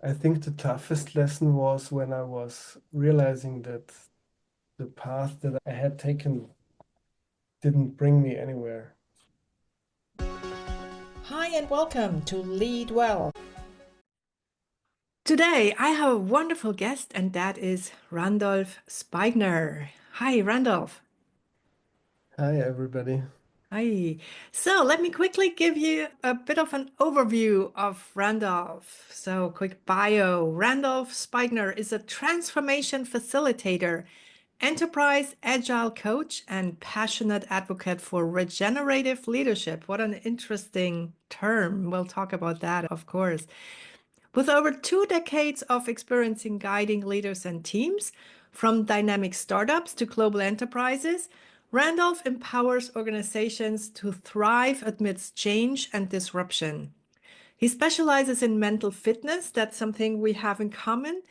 I think the toughest lesson was when I was realizing that the path that I had taken didn't bring me anywhere. Hi, and welcome to Lead Well. Today, I have a wonderful guest, and that is Randolf Speigner. Hi, Randolf. Hi, everybody. Hi. So, let me quickly give you a bit of an overview of Randolph. So, quick bio. Randolph Speigner is a transformation facilitator, enterprise agile coach, and passionate advocate for regenerative leadership. What an interesting term. We'll talk about that, of course. With over 2 decades of experience in guiding leaders and teams, from dynamic startups to global enterprises, Randolph empowers organizations to thrive amidst change and disruption. He specializes in mental fitness, that's something we have in common,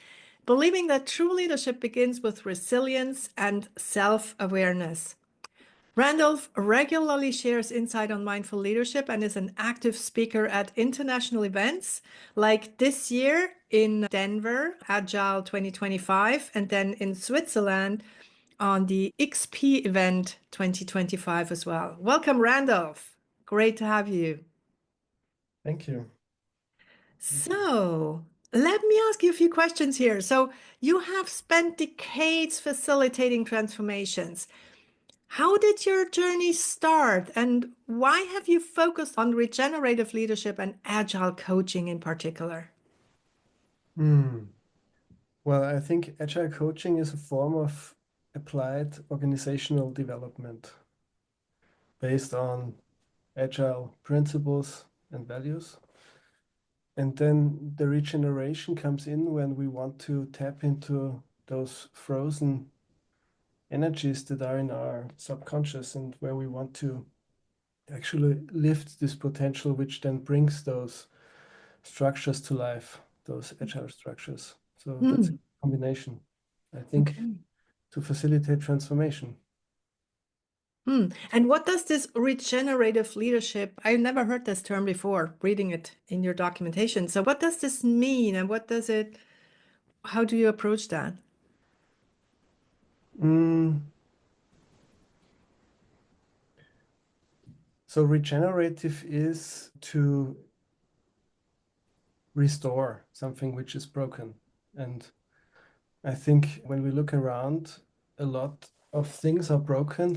believing that true leadership begins with resilience and self awareness. Randolph regularly shares insight on mindful leadership and is an active speaker at international events like this year in Denver, Agile 2025, and then in Switzerland on the XP event 2025 as well. Welcome, Randolph. Great to have you. Thank you. So, let me ask you a few questions here. So, you have spent decades facilitating transformations. How did your journey start, and why have you focused on regenerative leadership and agile coaching in particular? Hmm. Well, I think agile coaching is a form of applied organizational development based on agile principles and values. And then the regeneration comes in when we want to tap into those frozen energies that are in our subconscious and where we want to actually lift this potential, which then brings those structures to life, those agile structures. So that's a Hmm. combination, I think, Okay. to facilitate transformation. Hmm. And what does this regenerative leadership? I've never heard this term before, reading it in your documentation. So, what does this mean, and how do you approach that? Mm, so regenerative is to restore something which is broken. And I think when we look around, a lot of things are broken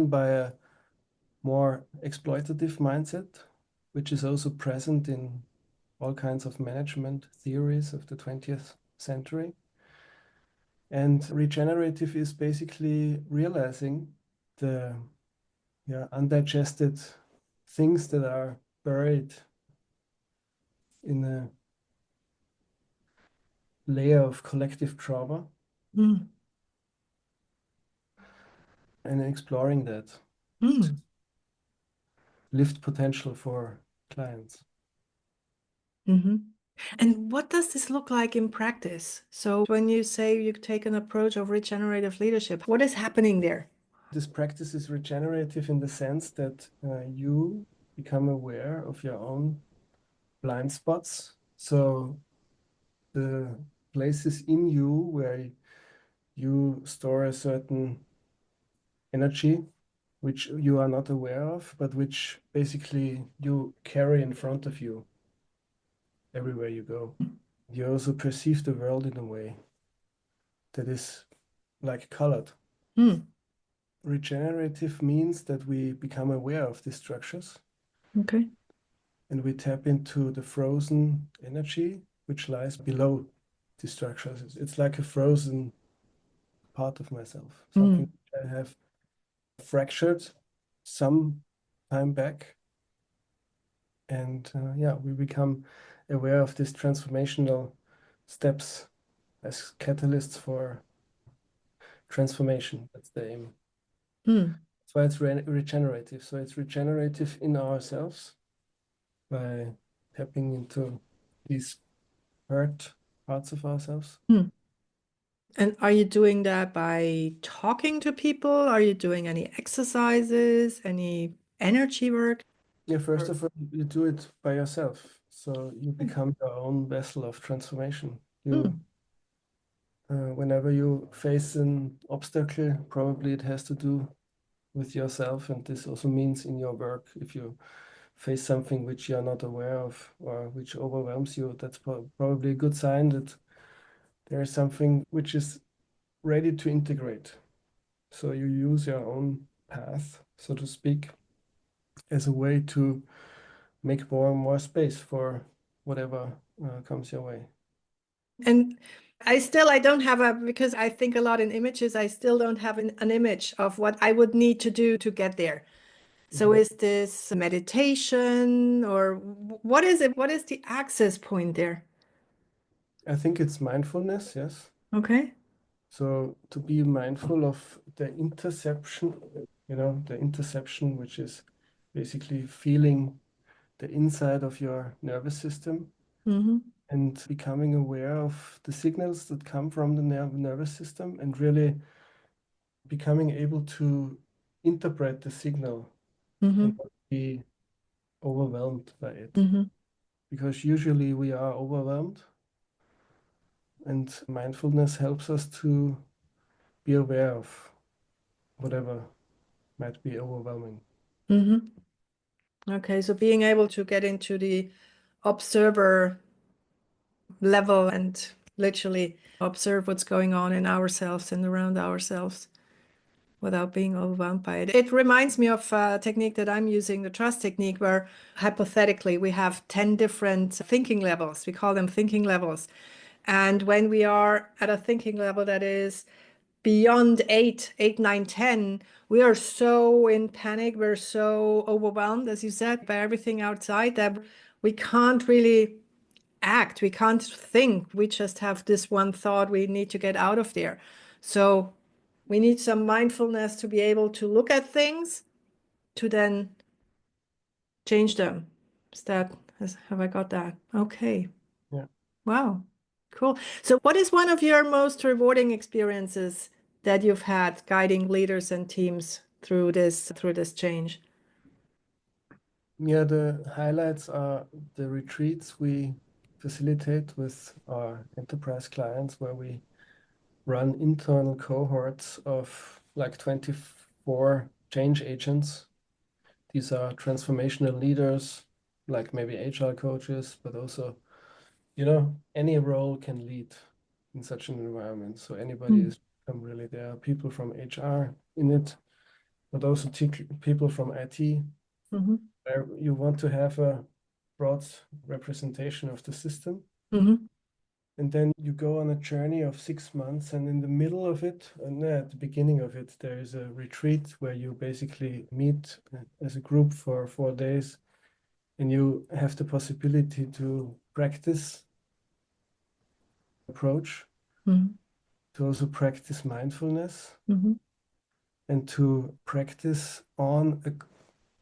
by a more exploitative mindset, which is also present in all kinds of management theories of the 20th century. And regenerative is basically realizing the undigested things that are buried in a layer of collective trauma Hmm. and exploring that to Hmm. lift potential for clients. Hmm. And what does this look like in practice? So, when you say you take an approach of regenerative leadership, what is happening there? This practice is regenerative in the sense that you become aware of your own blind spots. So the places in you where you store a certain energy, which you are not aware of, but which basically you carry in front of you everywhere you go. You also perceive the world in a way that is like colored. Hmm. Regenerative means that we become aware of these structures Okay. and we tap into the frozen energy which lies below these structures. It's like a frozen part of myself, something Hmm. I have fractured some time back. And yeah, we become aware of these transformational steps as catalysts for transformation. That's the aim. Hmm. That's why it's regenerative. So it's regenerative in ourselves by tapping into these hurt parts of ourselves. Hmm. And are you doing that by talking to people? Are you doing any exercises, any energy work? Yeah, first of all, you do it by yourself. So you become your own vessel of transformation. You, Mm. whenever you face an obstacle, probably it has to do with yourself, and this also means in your work, if you face something which you're not aware of or which overwhelms you, that's probably a good sign that there is something which is ready to integrate. So you use your own path, so to speak, as a way to make more and more space for whatever comes your way. And I don't have a, because I think a lot in images, I still don't have an image of what I would need to do to get there. So Mhm. is this meditation or what is it? What is the access point there? I think it's mindfulness, yes. Okay. So to be mindful of the interception, the interception, which is basically feeling the inside of your nervous system Mm-hmm. and becoming aware of the signals that come from the nervous system and really becoming able to interpret the signal and Mm-hmm. not be overwhelmed by it. Mm-hmm. Because usually we are overwhelmed, and mindfulness helps us to be aware of whatever might be overwhelming. Mm-hmm. Okay, so being able to get into the observer level and literally observe what's going on in ourselves and around ourselves without being overwhelmed by it. It reminds me of a technique that I'm using, the trust technique, where hypothetically we have 10 different thinking levels. We call them thinking levels. And when we are at a thinking level that is beyond 8, 9, 10, we are so in panic, we're so overwhelmed, as you said, by everything outside that we can't really act, we can't think. We just have this one thought we need to get out of there. So we need some mindfulness to be able to look at things, to then change them. Have I got that? Okay. Yeah. Wow. Cool. So what is one of your most rewarding experiences that you've had guiding leaders and teams through this change? Yeah, the highlights are the retreats we facilitate with our enterprise clients, where we run internal cohorts of like 24 change agents. These are transformational leaders, like maybe HR coaches, but also, any role can lead in such an environment. So anybody Mm. is really there are people from HR in it, but also people from IT, Mm-hmm. where you want to have a broad representation of the system. Mm-hmm. And then you go on a journey of 6 months, and in the middle of it, and at the beginning of it, there is a retreat where you basically meet as a group for 4 days, and you have the possibility to practice approach, Mm-hmm. to also practice mindfulness, Mm-hmm. and to practice on a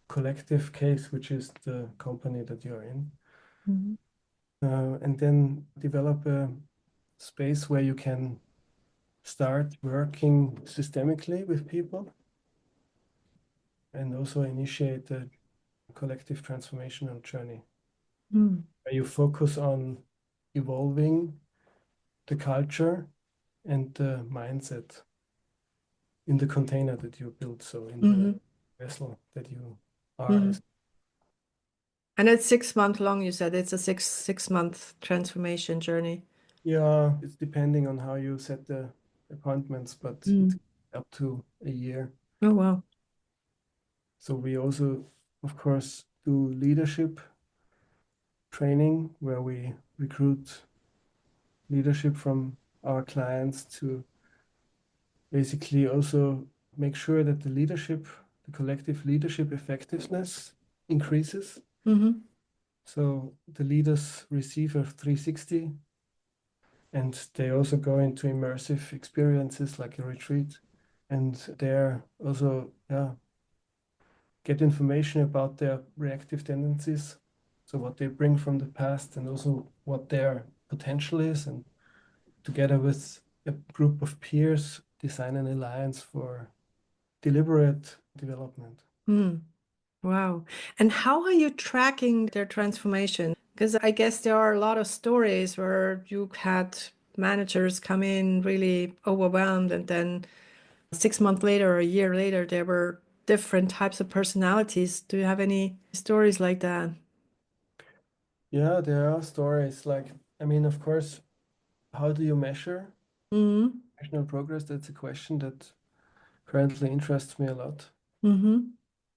collective case, which is the company that you're in. Mm-hmm. And then develop a space where you can start working systemically with people and also initiate a collective transformational journey Mm-hmm. where you focus on evolving the culture and the mindset in the container that you built, so in the Mm-hmm. vessel that you are Mm-hmm. as. And it's 6 months long, you said it's a six month transformation journey. Yeah, it's depending on how you set the appointments, but it's Mm. up to a year. Oh, wow. So we also, of course, do leadership training where we recruit leadership from our clients to basically also make sure that the collective leadership effectiveness increases. Mm-hmm. So the leaders receive a 360 and they also go into immersive experiences like a retreat. And there also, yeah, get information about their reactive tendencies. So what they bring from the past and also what their potential is. And together with a group of peers, design an alliance for deliberate development. Mm. Wow. And how are you tracking their transformation? Because I guess there are a lot of stories where you had managers come in really overwhelmed, and then 6 months later or a year later, there were different types of personalities. Do you have any stories like that? Yeah, there are stories like, I mean, of course, how do you measure Mm-hmm. professional progress? That's a question that currently interests me a lot. Mm-hmm.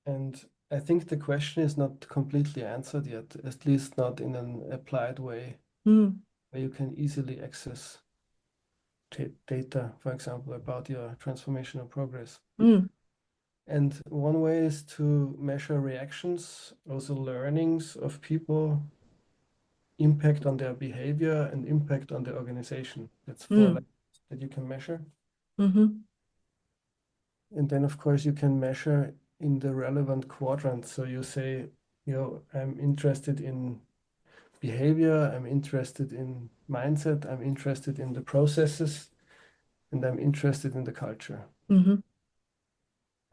And I think the question is not completely answered yet, at least not in an applied way Mm-hmm. where you can easily access data, for example, about your transformational progress. And one way is to measure reactions, also learnings of people, impact on their behavior, and impact on the organization. That's four Mm-hmm. levels that you can measure. Mm-hmm. And then, of course, you can measure in the relevant quadrants. So you say, I'm interested in behavior, I'm interested in mindset, I'm interested in the processes, and I'm interested in the culture. Mm-hmm.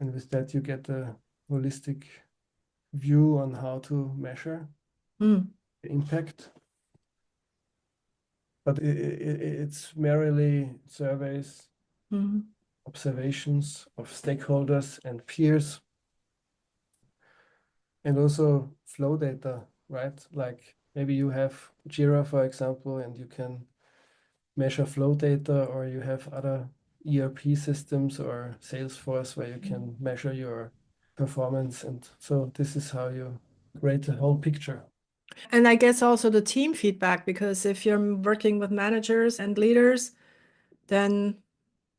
And with that, you get a holistic view on how to measure Mm-hmm. the impact. But it's merely surveys, Mm-hmm. observations of stakeholders and peers, and also flow data, right? Like maybe you have Jira, for example, and you can measure flow data, or you have other ERP systems or Salesforce where you can measure your performance. And so this is how you create the whole picture. And I guess also the team feedback, because if you're working with managers and leaders, then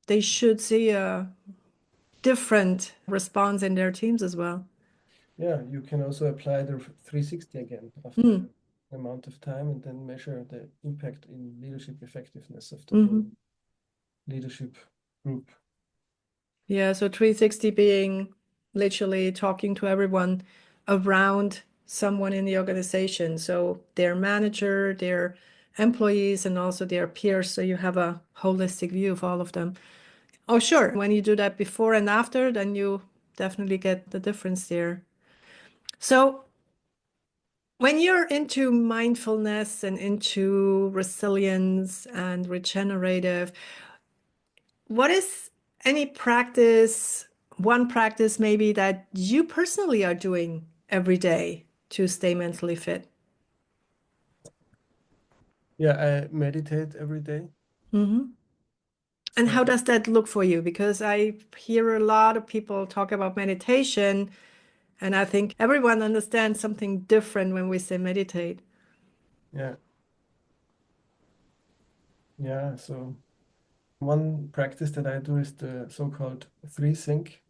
they should see a different response in their teams as well. Yeah, you can also apply the 360 again after Mm. an amount of time and then measure the impact in leadership effectiveness of the whole Hmm. leadership group. Yeah, so 360 being literally talking to everyone around someone in the organization. So their manager, their employees, and also their peers. So you have a holistic view of all of them. Oh, sure. When you do that before and after, then you definitely get the difference there. So when you're into mindfulness and into resilience and regenerative, what is any practice, one practice maybe that you personally are doing every day to stay mentally fit? Yeah, I meditate every day. Hmm. And how So does that look for you? Because I hear a lot of people talk about meditation, and I think everyone understands something different when we say meditate. yeah, yeah. So one practice that I do is the so-called three sync,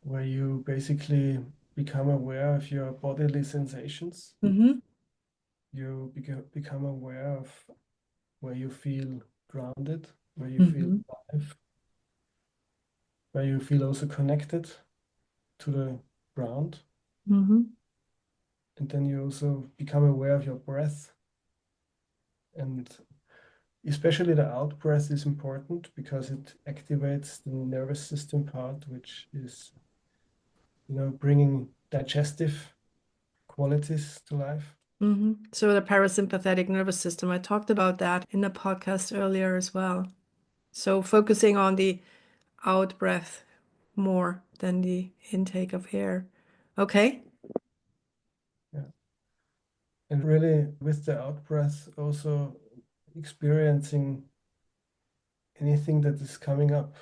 where you basically become aware of your bodily sensations. Hmm. You become aware of where you feel grounded, where you feel Hmm. alive, where you feel also connected to the ground. Hmm. And then you also become aware of your breath. And especially the out breath is important because it activates the nervous system part, which is, bringing digestive qualities to life. Hmm. So the parasympathetic nervous system, I talked about that in the podcast earlier as well. So focusing on the out breath more than the intake of air. Okay. Yeah. And really, with the out breath, also experiencing anything that is coming up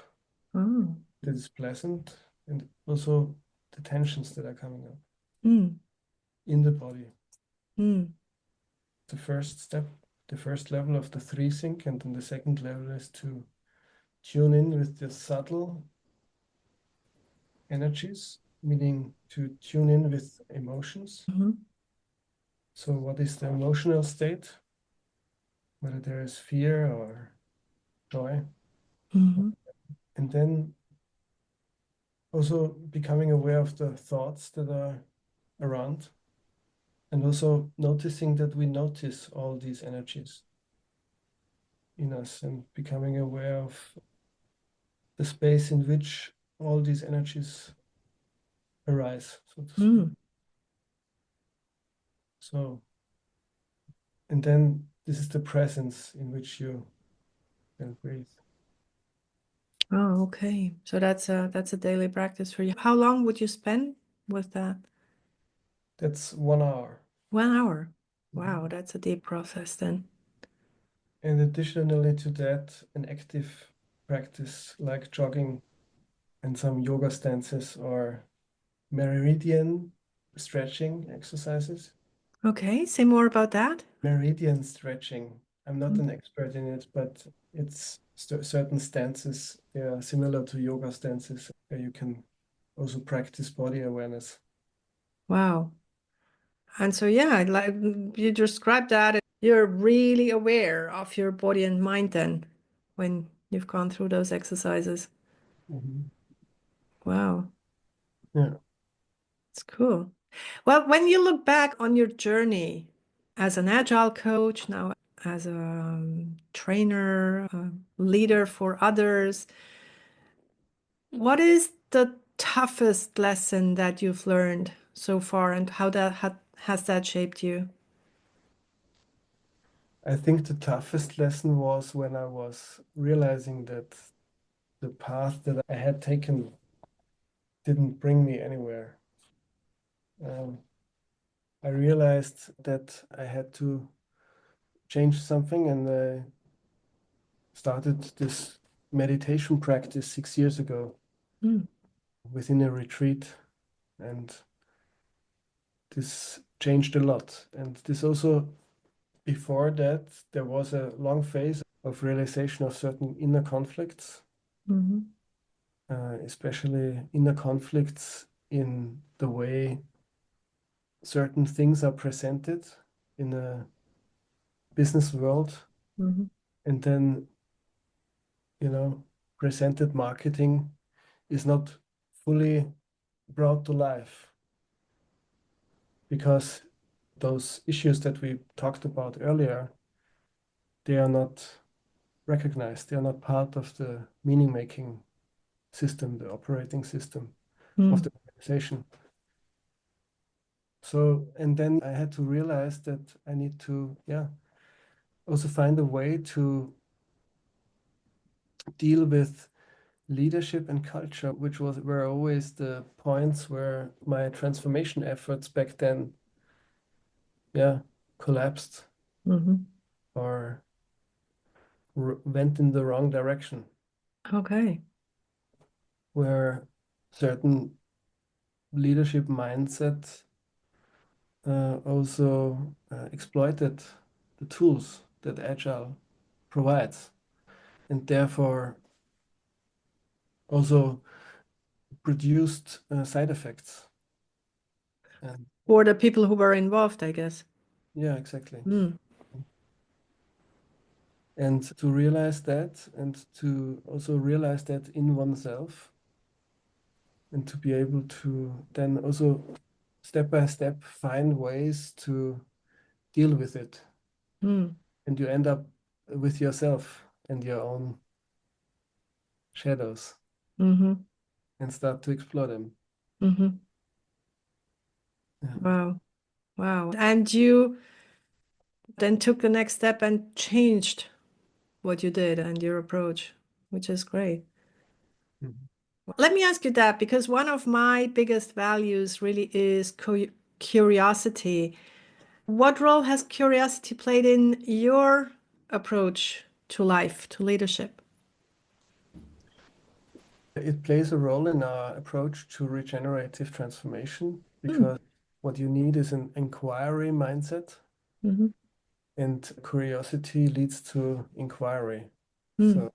Oh. that is pleasant, and also the tensions that are coming up Mm. in the body. Mm. The first step, the first level of the three sync, and then the second level is to tune in with the subtle energies, meaning to tune in with emotions. Hmm. So, what is the emotional state? Whether there is fear or joy. Hmm. And then also becoming aware of the thoughts that are around, and also noticing that we notice all these energies in us, and becoming aware of the space in which all these energies arise, so to speak. Mm. So, And then this is the presence in which you can breathe. Oh, okay. So that's a daily practice for you. How long would you spend with that? That's 1 hour. 1 hour. Wow, Mhm. that's a deep process then. And additionally to that, an active practice like jogging and some yoga stances or meridian stretching exercises. Okay, say more about that. Meridian stretching. I'm not an expert in it, but it's certain stances. They are similar to yoga stances where you can also practice body awareness. Wow. And so, yeah, like you described that, you're really aware of your body and mind then when you've gone through those exercises. Mhm. Wow, Yeah, it's cool. Well, when you look back on your journey as an agile coach, now as a trainer, a leader for others, what is the toughest lesson that you've learned so far, and how has that shaped you? I think the toughest lesson was when I was realizing that the path that I had taken didn't bring me anywhere. Um, I realized that I had to change something, and I started this meditation practice 6 years ago Mm, within a retreat, and this changed a lot. And this also, before that, there was a long phase of realization of certain inner conflicts, mhm, especially inner conflicts in the way certain things are presented in a business world, mhm, and then, you know, presented marketing is not fully brought to life because those issues that we talked about earlier, they are not recognized. They are not part of the meaning making system, the operating system of mm, the organization. So, and then I had to realize that I need to, yeah, also find a way to deal with leadership and culture, which were always the points where my transformation efforts back then, yeah, collapsed mhm. or went in the wrong direction, Okay. where certain leadership mindset also exploited the tools that Agile provides, and therefore also produced side effects. And For the people who were involved, I guess. yeah, exactly. Mm, And to realize that, and to also realize that in oneself, and to be able to then also step by step find ways to deal with it. mm, And you end up with yourself and your own shadows mhm, and start to explore them. mhm. Yeah. Wow. Wow. And you then took the next step and changed what you did and your approach, which is great. Mhm. Let me ask you that because one of my biggest values really is curiosity. What role has curiosity played in your approach to life, to leadership? It plays a role in our approach to regenerative transformation Mm, because what you need is an inquiry mindset, mhm, and curiosity leads to inquiry. mm, So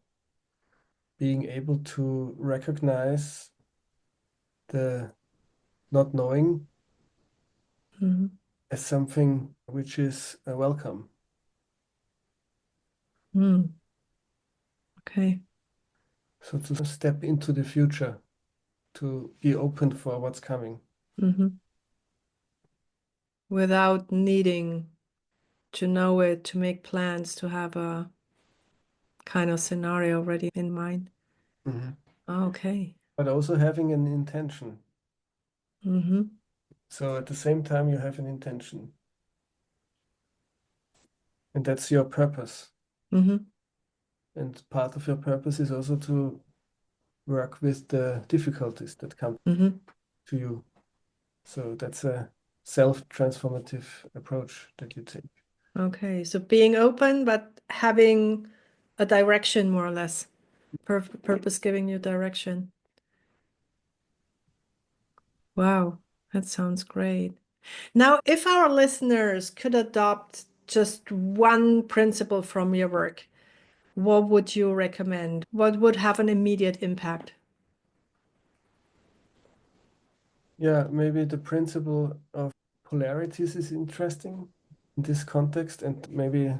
being able to recognize the not knowing mhm, as something which is welcome. mm. Okay. So to step into the future, to be open for what's coming. Mhm. Without needing to know it, to make plans, to have a kind of scenario already in mind. Mhm. Okay. But also having an intention. Mm-hmm. So at the same time, you have an intention. And that's your purpose. Mm-hmm. And part of your purpose is also to work with the difficulties that come Mm-hmm. to you. So that's a self-transformative approach that you take. Okay, so being open, but having a direction more or less. Purpose giving you direction. Wow, that sounds great. Now, if our listeners could adopt just one principle from your work, what would you recommend? What would have an immediate impact? Yeah, maybe the principle of polarities is interesting in this context, and maybe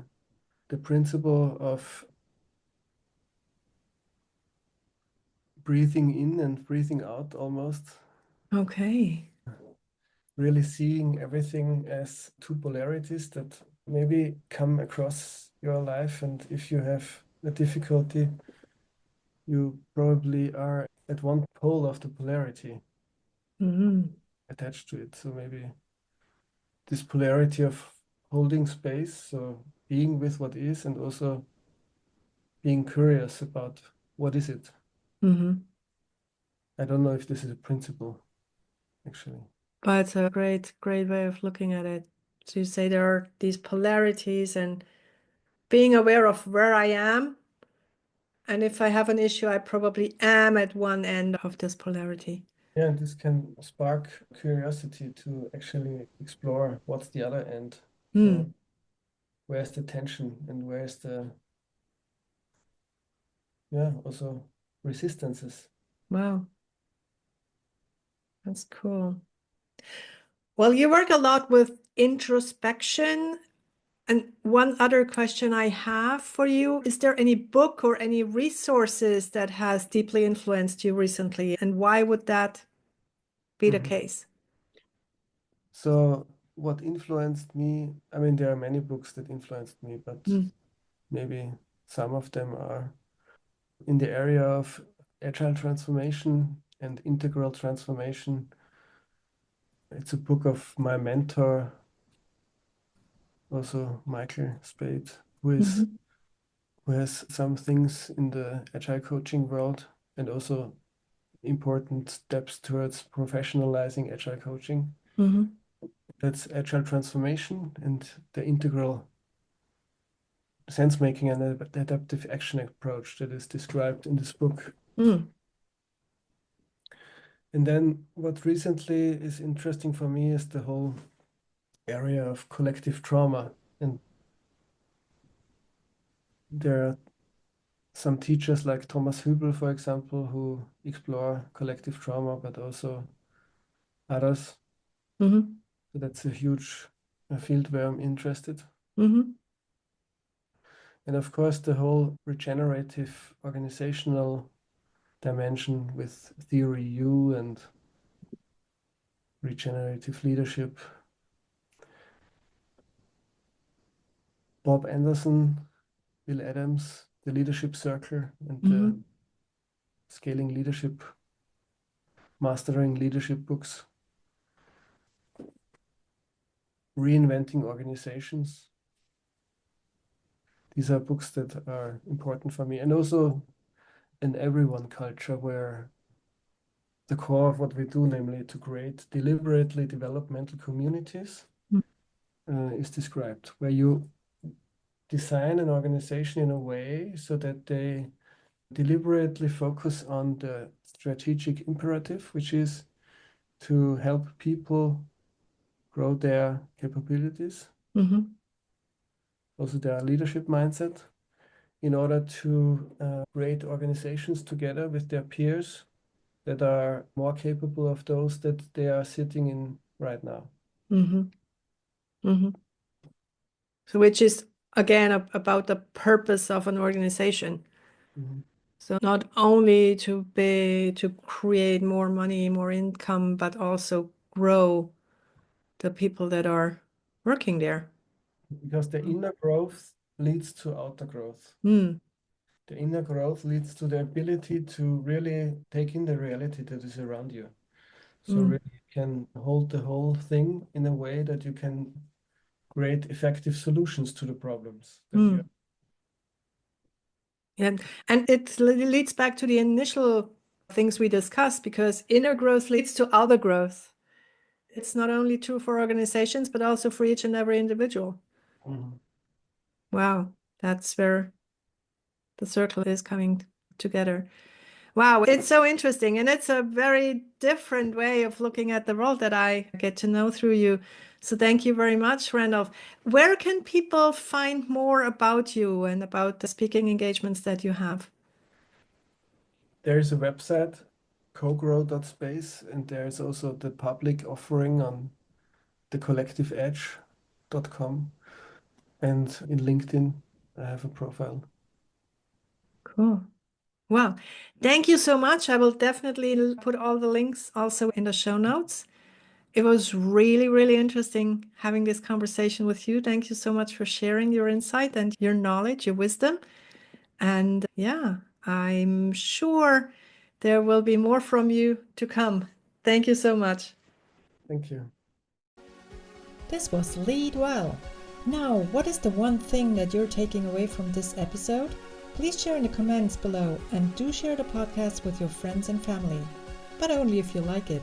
the principle of breathing in and breathing out almost, Okay. really seeing everything as two polarities that maybe come across your life. And if you have a difficulty, you probably are at one pole of the polarity Hmm. attached to it. So maybe this polarity of holding space, so being with what is, and also being curious about what is it. Hmm. I don't know if this is a principle, actually. But it's a great, great way of looking at it. So you say there are these polarities and being aware of where I am. And if I have an issue, I probably am at one end of this polarity. Yeah, and this can spark curiosity to actually explore what's the other end. So Hmm. where's the tension and where's the, yeah, also resistances. Wow, that's cool. Well, you work a lot with introspection. And one other question I have for you, is there any book or any resources that has deeply influenced you recently? And why would that be the Mhm. case? So what influenced me, I mean, there are many books that influenced me, but Mm. maybe some of them are in the area of agile transformation and integral transformation. It's a book of my mentor, also Michael Spade, Mhm. who has some things in the agile coaching world and also important steps towards professionalizing agile coaching. Mhm. That's agile transformation and the integral sense making and adaptive action approach that is described in this book. Mm. And then what recently is interesting for me is the whole area of collective trauma. And there are some teachers like Thomas Hübel, for example, who explore collective trauma, but also others. Mhm. So that's a huge field where I'm interested. Mhm. And of course, the whole regenerative organizational dimension with Theory U and regenerative leadership. Bob Anderson, Bill Adams, the Leadership Circle, and the Mhm. Scaling Leadership, Mastering Leadership books, Reinventing Organizations. These are books that are important for me. And also an everyone culture where the core of what we do, namely to create deliberately developmental communities, Mhm. is described, where you design an organization in a way so that they deliberately focus on the strategic imperative, which is to help people grow their capabilities, Mhm. also their leadership mindset, in order to create organizations together with their peers that are more capable of those that they are sitting in right now. Mhm. Mhm. So, which is again about the purpose of an organization. Mhm. So not only to create more money, more income, but also grow the people that are working there. Because the inner growth leads to outer growth. Mm. The inner growth leads to the ability to really take in the reality that is around you. So Mm. really you can hold the whole thing in a way that you can create effective solutions to the problems that you Mm. And it leads back to the initial things we discussed, because inner growth leads to outer growth. It's not only true for organizations, but also for each and every individual. Mhm. Wow, that's where the circle is coming together. Wow, it's so interesting. And it's a very different way of looking at the world that I get to know through you. So thank you very much, Randolph. Where can people find more about you and about the speaking engagements that you have? There's a website, cogrow.space, and there's also the public offering on thecollectiveedge.com. And in LinkedIn, I have a profile. Cool. Well, thank you so much. I will definitely put all the links also in the show notes. It was really, really interesting having this conversation with you. Thank you so much for sharing your insight and your knowledge, your wisdom. And yeah, I'm sure there will be more from you to come. Thank you so much. Thank you. This was Lead Well. Now, what is the one thing that you're taking away from this episode? Please share in the comments below, and do share the podcast with your friends and family, but only if you like it.